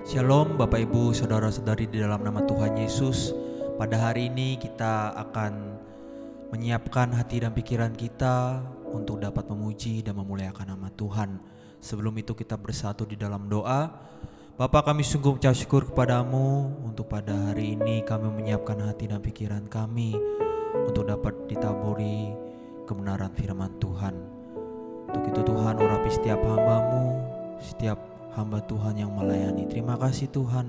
Shalom Bapak Ibu Saudara-saudari di dalam nama Tuhan Yesus. Pada hari ini kita akan menyiapkan hati dan pikiran kita untuk dapat memuji dan memuliakan nama Tuhan. Sebelum itu kita bersatu di dalam doa. Bapa, kami sungguh mengucap syukur kepadamu untuk pada hari ini kami menyiapkan hati dan pikiran kami untuk dapat ditaburi kebenaran firman Tuhan. Untuk itu Tuhan, urapi setiap hamba-Mu, setiap hamba Tuhan yang melayani. Terima kasih Tuhan.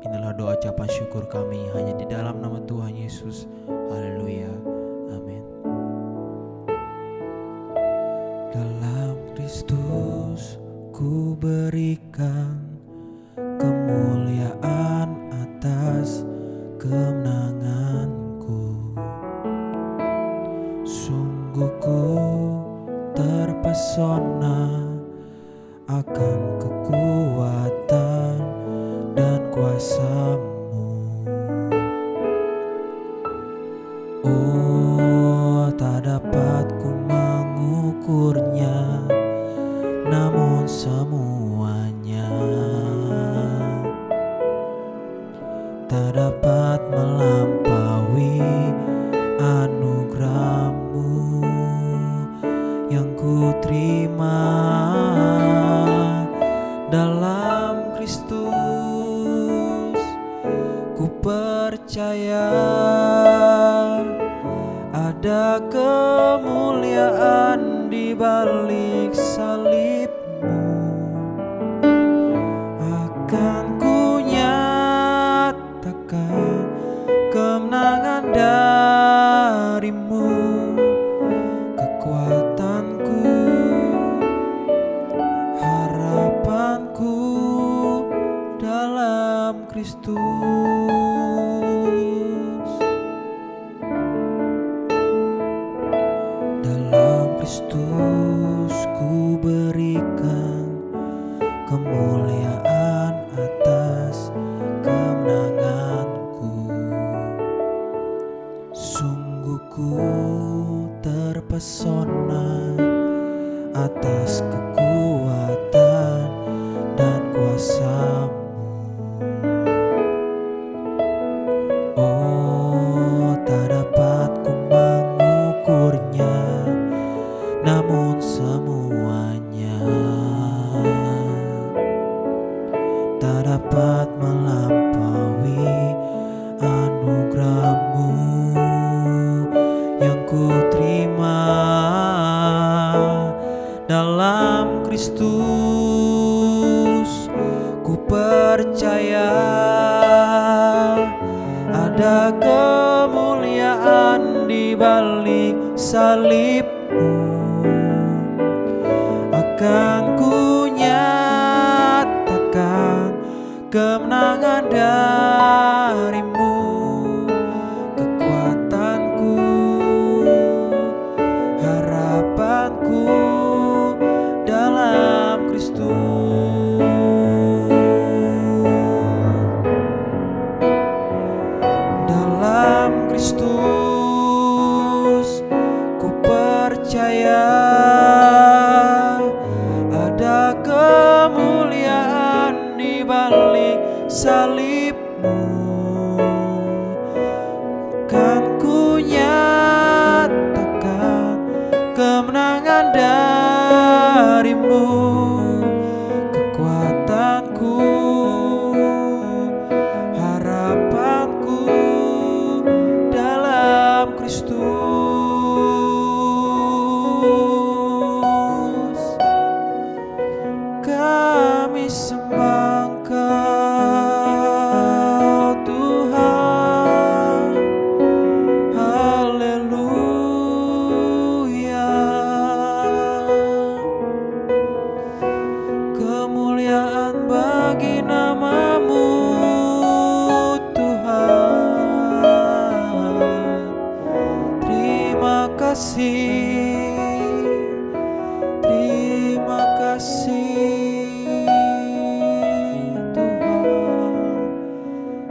Inilah doa ucapan syukur kami hanya di dalam nama Tuhan Yesus. Haleluya. Amin. Dalam Kristus ku berikan kemuliaan atas kemenanganku. Sungguh ku terpesona akan kekuatan dan kuasa-Mu. Oh, tak dapat ku mengukurnya, namun semuanya tak dapat melampaui anugerah-Mu yang ku terima dalam Kristus. Ku percaya ada kemuliaan di balik salib-Mu. Akan ku nyatakan kemenangan dari-Mu, kekuatanku, harapanku dalam Kristus. Dalam Kristus ku berikan kemuliaan atas kemenanganku. Sungguh ku terpesona atas kekuatan dan kuasa-Mu. Oh, tak dapat ku mengukurnya, namun semuanya tak dapat melampaui anugerah-Mu yang ku terima dalam Kristus. Ku percaya ada kemuliaan di balik salib-Mu. Akan ku nyatakan kemenangan dari-Mu, kekuatanku, harapanku dalam Kristus. Dalam Kristus ku percaya ada kemuliaan di balik salib-Mu. Kan ku nyatakan kemenangan dari-Mu, kekuatanku, harapanku dalam Kristus. Kami sembah Engkau Tuhan, haleluya. Kemuliaan bagi nama-Mu Tuhan. Terima kasih, terima kasih Tuhan,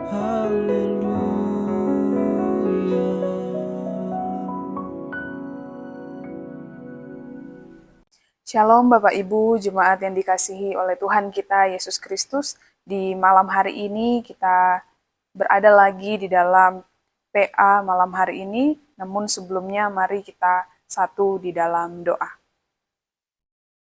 haleluya. Shalom Bapak Ibu, jemaat yang dikasihi oleh Tuhan kita Yesus Kristus. Di malam hari ini kita berada lagi di dalam PA malam hari ini, namun sebelumnya mari kita satu di dalam doa.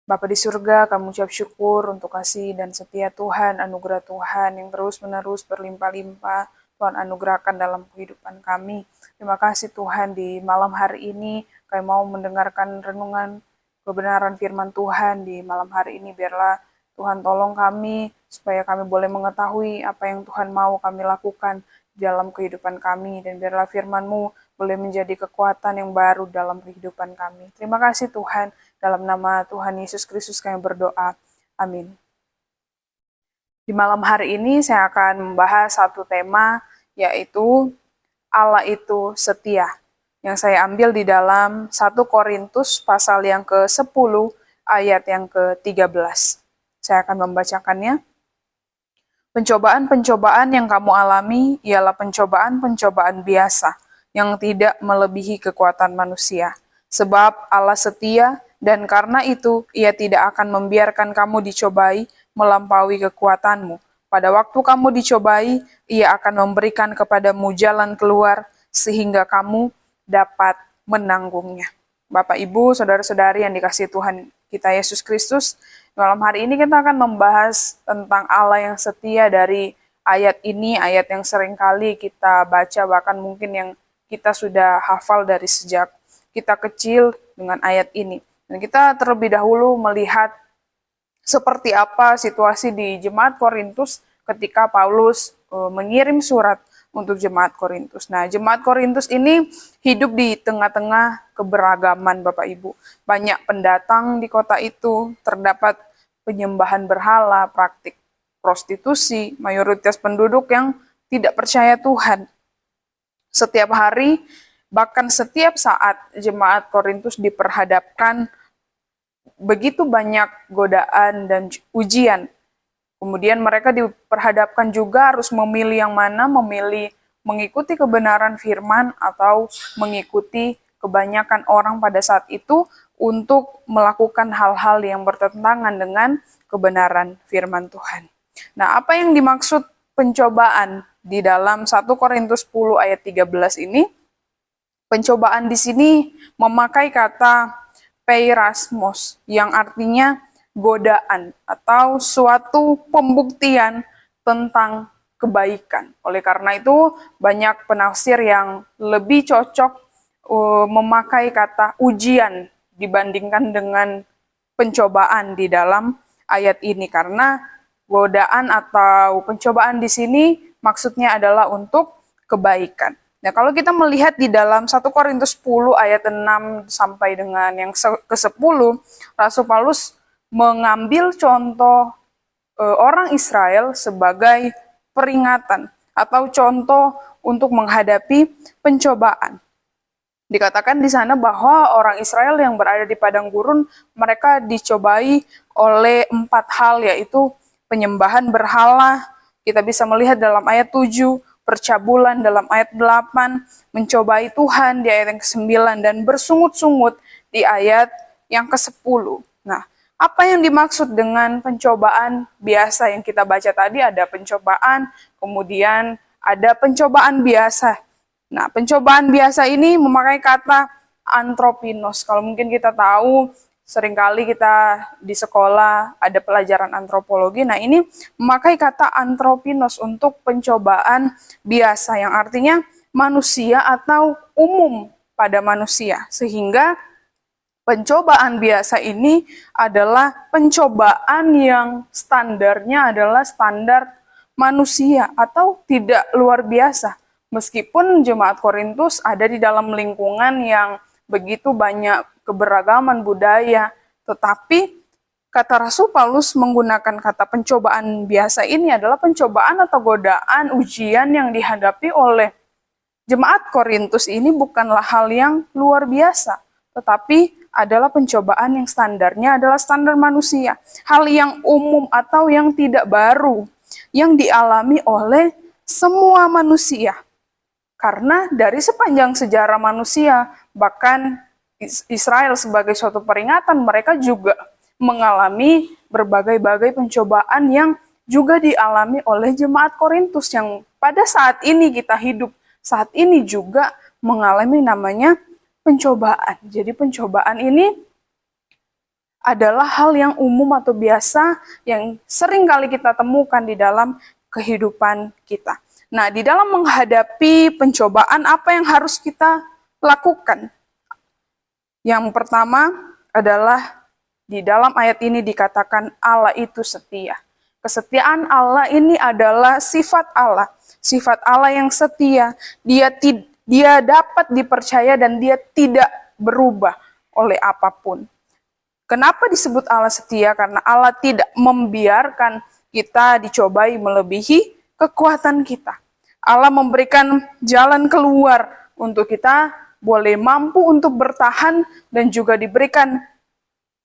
Bapa di surga, kami ucap syukur untuk kasih dan setia Tuhan, anugerah Tuhan yang terus-menerus berlimpah-limpah Tuhan anugerahkan dalam kehidupan kami. Terima kasih Tuhan, di malam hari ini kami mau mendengarkan renungan kebenaran firman Tuhan di malam hari ini. Biarlah Tuhan tolong kami supaya kami boleh mengetahui apa yang Tuhan mau kami lakukan dalam kehidupan kami, dan biarlah firman-Mu boleh menjadi kekuatan yang baru dalam kehidupan kami. Terima kasih Tuhan, dalam nama Tuhan Yesus Kristus kami berdoa. Amin. Di malam hari ini saya akan membahas satu tema, yaitu Allah itu setia, yang saya ambil di dalam 1 Korintus pasal yang ke-10 ayat yang ke-13. Saya akan membacakannya. Pencobaan-pencobaan yang kamu alami ialah pencobaan-pencobaan biasa, yang tidak melebihi kekuatan manusia. Sebab Allah setia, dan karena itu Ia tidak akan membiarkan kamu dicobai melampaui kekuatanmu. Pada waktu kamu dicobai, Ia akan memberikan kepadamu jalan keluar, sehingga kamu dapat menanggungnya. Bapak, Ibu, saudara-saudari yang dikasihi Tuhan kita Yesus Kristus, malam hari ini kita akan membahas tentang Allah yang setia. Dari ayat ini, ayat yang sering kali kita baca, bahkan mungkin yang kita sudah hafal dari sejak kita kecil dengan ayat ini. Dan kita terlebih dahulu melihat seperti apa situasi di jemaat Korintus ketika Paulus mengirim surat untuk jemaat Korintus. Nah, jemaat Korintus ini hidup di tengah-tengah keberagaman, Bapak Ibu. Banyak pendatang di kota itu, terdapat penyembahan berhala, praktik prostitusi, mayoritas penduduk yang tidak percaya Tuhan. Setiap hari, bahkan setiap saat, jemaat Korintus diperhadapkan begitu banyak godaan dan ujian. Kemudian mereka diperhadapkan juga harus memilih yang mana, memilih mengikuti kebenaran firman atau mengikuti kebanyakan orang pada saat itu untuk melakukan hal-hal yang bertentangan dengan kebenaran firman Tuhan. Nah, apa yang dimaksud pencobaan di dalam 1 Korintus 10 ayat 13 ini? Pencobaan di sini memakai kata peirasmos, yang artinya godaan atau suatu pembuktian tentang kebaikan. Oleh karena itu, banyak penafsir yang lebih cocok memakai kata ujian dibandingkan dengan pencobaan di dalam ayat ini, karena godaan atau pencobaan di sini maksudnya adalah untuk kebaikan. Nah, kalau kita melihat di dalam 1 Korintus 10 ayat 6 sampai dengan yang ke-10, Rasul Paulus mengambil contoh orang Israel sebagai peringatan atau contoh untuk menghadapi pencobaan. Dikatakan di sana bahwa orang Israel yang berada di padang gurun, mereka dicobai oleh 4 hal, yaitu penyembahan berhala, kita bisa melihat dalam ayat 7, percabulan dalam ayat 8, mencobai Tuhan di ayat yang ke-9, dan bersungut-sungut di ayat yang ke-10. Nah, apa yang dimaksud dengan pencobaan biasa yang kita baca tadi? Ada pencobaan, kemudian ada pencobaan biasa. Nah, pencobaan biasa ini memakai kata antropinos. Kalau mungkin kita tahu, seringkali kita di sekolah ada pelajaran antropologi. Nah, ini memakai kata antropinos untuk pencobaan biasa, yang artinya manusia atau umum pada manusia. Sehingga pencobaan biasa ini adalah pencobaan yang standarnya adalah standar manusia atau tidak luar biasa. Meskipun jemaat Korintus ada di dalam lingkungan yang begitu banyak keberagaman budaya, tetapi kata Rasul Paulus menggunakan kata pencobaan biasa ini adalah pencobaan atau godaan, ujian yang dihadapi oleh jemaat Korintus ini bukanlah hal yang luar biasa, tetapi adalah pencobaan yang standarnya adalah standar manusia. Hal yang umum atau yang tidak baru, yang dialami oleh semua manusia. Karena dari sepanjang sejarah manusia, bahkan Israel sebagai suatu peringatan, mereka juga mengalami berbagai-bagai pencobaan yang juga dialami oleh jemaat Korintus yang pada saat ini kita hidup, saat ini juga mengalami namanya pencobaan. Jadi pencobaan ini adalah hal yang umum atau biasa yang sering kali kita temukan di dalam kehidupan kita. Nah, di dalam menghadapi pencobaan, apa yang harus kita lakukan? Yang pertama adalah di dalam ayat ini dikatakan Allah itu setia. Kesetiaan Allah ini adalah sifat Allah. Sifat Allah yang setia. Dia dapat dipercaya dan dia tidak berubah oleh apapun. Kenapa disebut Allah setia? Karena Allah tidak membiarkan kita dicobai melebihi kekuatan kita. Allah memberikan jalan keluar untuk kita boleh mampu untuk bertahan dan juga diberikan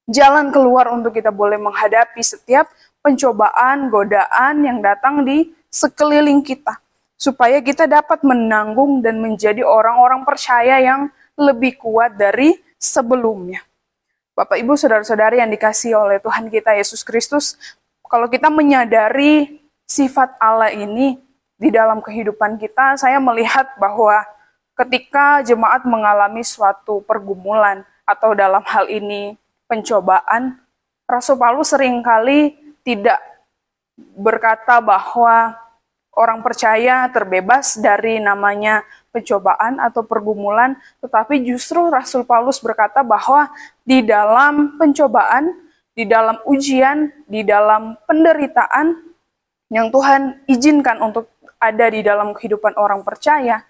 jalan keluar untuk kita boleh menghadapi setiap pencobaan, godaan yang datang di sekeliling kita. Supaya kita dapat menanggung dan menjadi orang-orang percaya yang lebih kuat dari sebelumnya. Bapak, Ibu, Saudara-saudari yang dikasihi oleh Tuhan kita Yesus Kristus, kalau kita menyadari sifat Allah ini di dalam kehidupan kita, saya melihat bahwa ketika jemaat mengalami suatu pergumulan atau dalam hal ini pencobaan, Rasul Paulus seringkali tidak berkata bahwa orang percaya terbebas dari namanya pencobaan atau pergumulan, tetapi justru Rasul Paulus berkata bahwa di dalam pencobaan, di dalam ujian, di dalam penderitaan yang Tuhan izinkan untuk ada di dalam kehidupan orang percaya,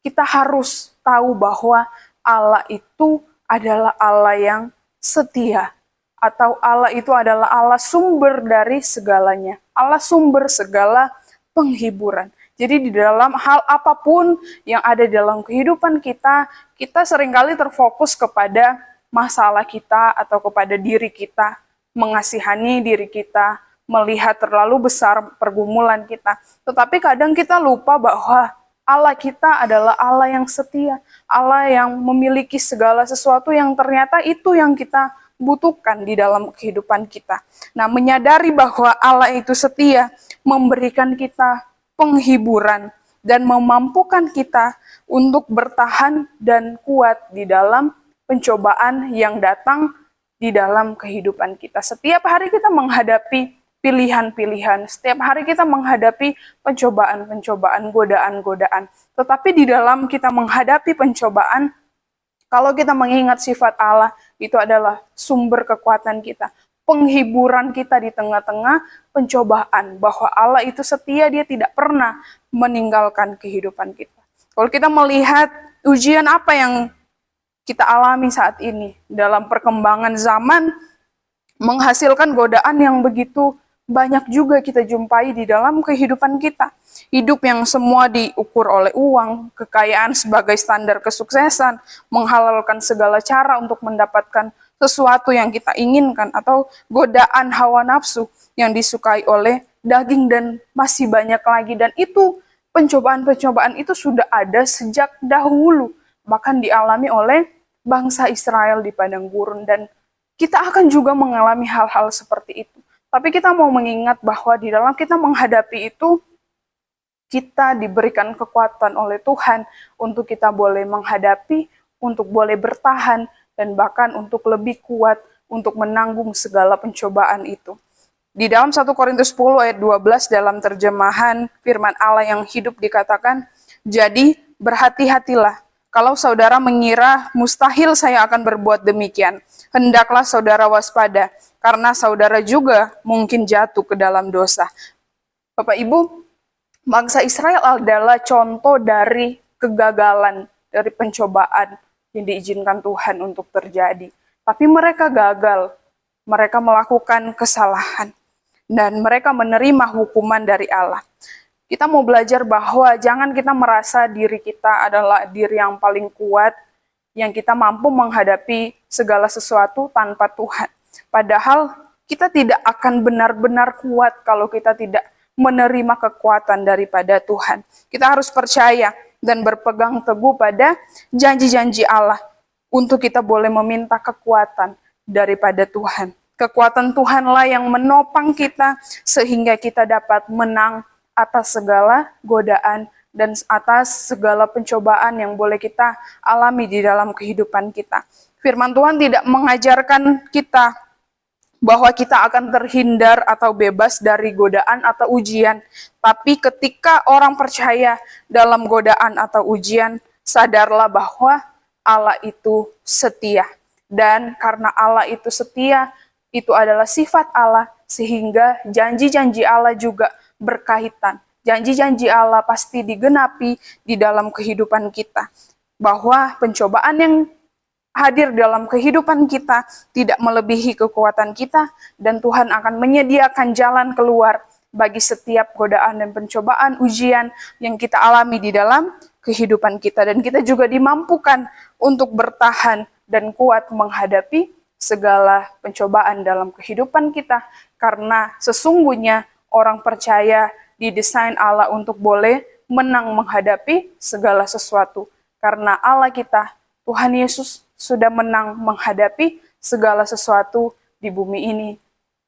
kita harus tahu bahwa Allah itu adalah Allah yang setia, atau Allah itu adalah Allah sumber dari segalanya, Allah sumber segala penghiburan. Jadi di dalam hal apapun yang ada di dalam kehidupan kita, kita seringkali terfokus kepada masalah kita atau kepada diri kita, mengasihani diri kita, melihat terlalu besar pergumulan kita. Tetapi kadang kita lupa bahwa Allah kita adalah Allah yang setia, Allah yang memiliki segala sesuatu yang ternyata itu yang kita butuhkan di dalam kehidupan kita. Nah, menyadari bahwa Allah itu setia, memberikan kita penghiburan dan memampukan kita untuk bertahan dan kuat di dalam pencobaan yang datang di dalam kehidupan kita. Setiap hari kita menghadapi pilihan-pilihan, setiap hari kita menghadapi pencobaan-pencobaan, godaan-godaan. Tetapi di dalam kita menghadapi pencobaan, kalau kita mengingat sifat Allah, itu adalah sumber kekuatan kita, penghiburan kita di tengah-tengah pencobaan, bahwa Allah itu setia, dia tidak pernah meninggalkan kehidupan kita. Kalau kita melihat ujian apa yang kita alami saat ini, dalam perkembangan zaman, menghasilkan godaan yang begitu banyak juga kita jumpai di dalam kehidupan kita. Hidup yang semua diukur oleh uang, kekayaan sebagai standar kesuksesan, menghalalkan segala cara untuk mendapatkan sesuatu yang kita inginkan, atau godaan hawa nafsu yang disukai oleh daging, dan masih banyak lagi. Dan itu pencobaan-pencobaan itu sudah ada sejak dahulu, bahkan dialami oleh bangsa Israel di padang gurun, dan kita akan juga mengalami hal-hal seperti itu. Tapi kita mau mengingat bahwa di dalam kita menghadapi itu, kita diberikan kekuatan oleh Tuhan untuk kita boleh menghadapi, untuk boleh bertahan, dan bahkan untuk lebih kuat untuk menanggung segala pencobaan itu. Di dalam 1 Korintus 10 ayat 12 dalam terjemahan firman Allah yang hidup dikatakan, "Jadi berhati-hatilah, kalau saudara mengira mustahil saya akan berbuat demikian, hendaklah saudara waspada, karena saudara juga mungkin jatuh ke dalam dosa." Bapak Ibu, bangsa Israel adalah contoh dari kegagalan, dari pencobaan yang diizinkan Tuhan untuk terjadi. Tapi mereka gagal, mereka melakukan kesalahan, dan mereka menerima hukuman dari Allah. Kita mau belajar bahwa jangan kita merasa diri kita adalah diri yang paling kuat, yang kita mampu menghadapi segala sesuatu tanpa Tuhan. Padahal kita tidak akan benar-benar kuat kalau kita tidak menerima kekuatan daripada Tuhan. Kita harus percaya dan berpegang teguh pada janji-janji Allah. untuk kita boleh meminta kekuatan daripada Tuhan. Kekuatan Tuhanlah yang menopang kita sehingga kita dapat menang atas segala godaan dan atas segala pencobaan yang boleh kita alami di dalam kehidupan kita. Firman Tuhan tidak mengajarkan kita bahwa kita akan terhindar atau bebas dari godaan atau ujian. Tapi ketika orang percaya dalam godaan atau ujian, sadarlah bahwa Allah itu setia. Dan karena Allah itu setia, itu adalah sifat Allah, sehingga janji-janji Allah juga berkaitan. Janji-janji Allah pasti digenapi di dalam kehidupan kita. Bahwa pencobaan yang hadir dalam kehidupan kita tidak melebihi kekuatan kita, dan Tuhan akan menyediakan jalan keluar bagi setiap godaan dan pencobaan ujian yang kita alami di dalam kehidupan kita, dan kita juga dimampukan untuk bertahan dan kuat menghadapi segala pencobaan dalam kehidupan kita, karena sesungguhnya orang percaya didesain Allah untuk boleh menang menghadapi segala sesuatu, karena Allah kita, Tuhan Yesus, sudah menang menghadapi segala sesuatu di bumi ini.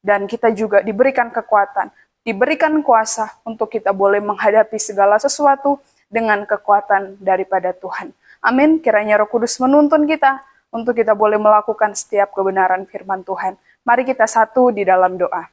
Dan kita juga diberikan kekuatan, diberikan kuasa untuk kita boleh menghadapi segala sesuatu dengan kekuatan daripada Tuhan. Amin. Kiranya Roh Kudus menuntun kita untuk kita boleh melakukan setiap kebenaran firman Tuhan. Mari kita satu di dalam doa.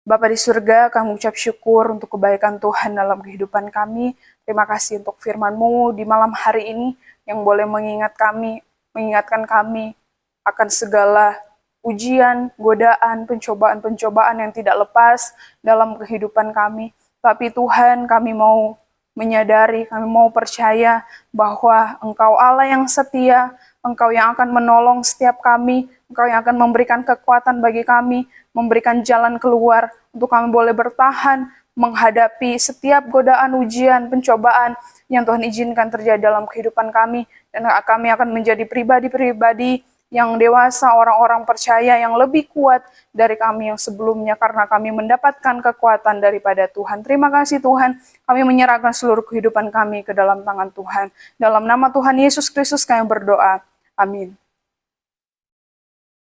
Bapa di surga, kami ucap syukur untuk kebaikan Tuhan dalam kehidupan kami. Terima kasih untuk firman-Mu di malam hari ini yang boleh mengingatkan kami akan segala ujian, godaan, pencobaan-pencobaan yang tidak lepas dalam kehidupan kami. Tapi Tuhan, kami mau menyadari, kami mau percaya bahwa Engkau Allah yang setia, Engkau yang akan menolong setiap kami, Engkau yang akan memberikan kekuatan bagi kami, memberikan jalan keluar untuk kami boleh bertahan menghadapi setiap godaan, ujian, pencobaan yang Tuhan izinkan terjadi dalam kehidupan kami. Dan kami akan menjadi pribadi-pribadi yang dewasa, orang-orang percaya yang lebih kuat dari kami yang sebelumnya, karena kami mendapatkan kekuatan daripada Tuhan. Terima kasih Tuhan, kami menyerahkan seluruh kehidupan kami ke dalam tangan Tuhan. Dalam nama Tuhan Yesus Kristus kami berdoa. Amin.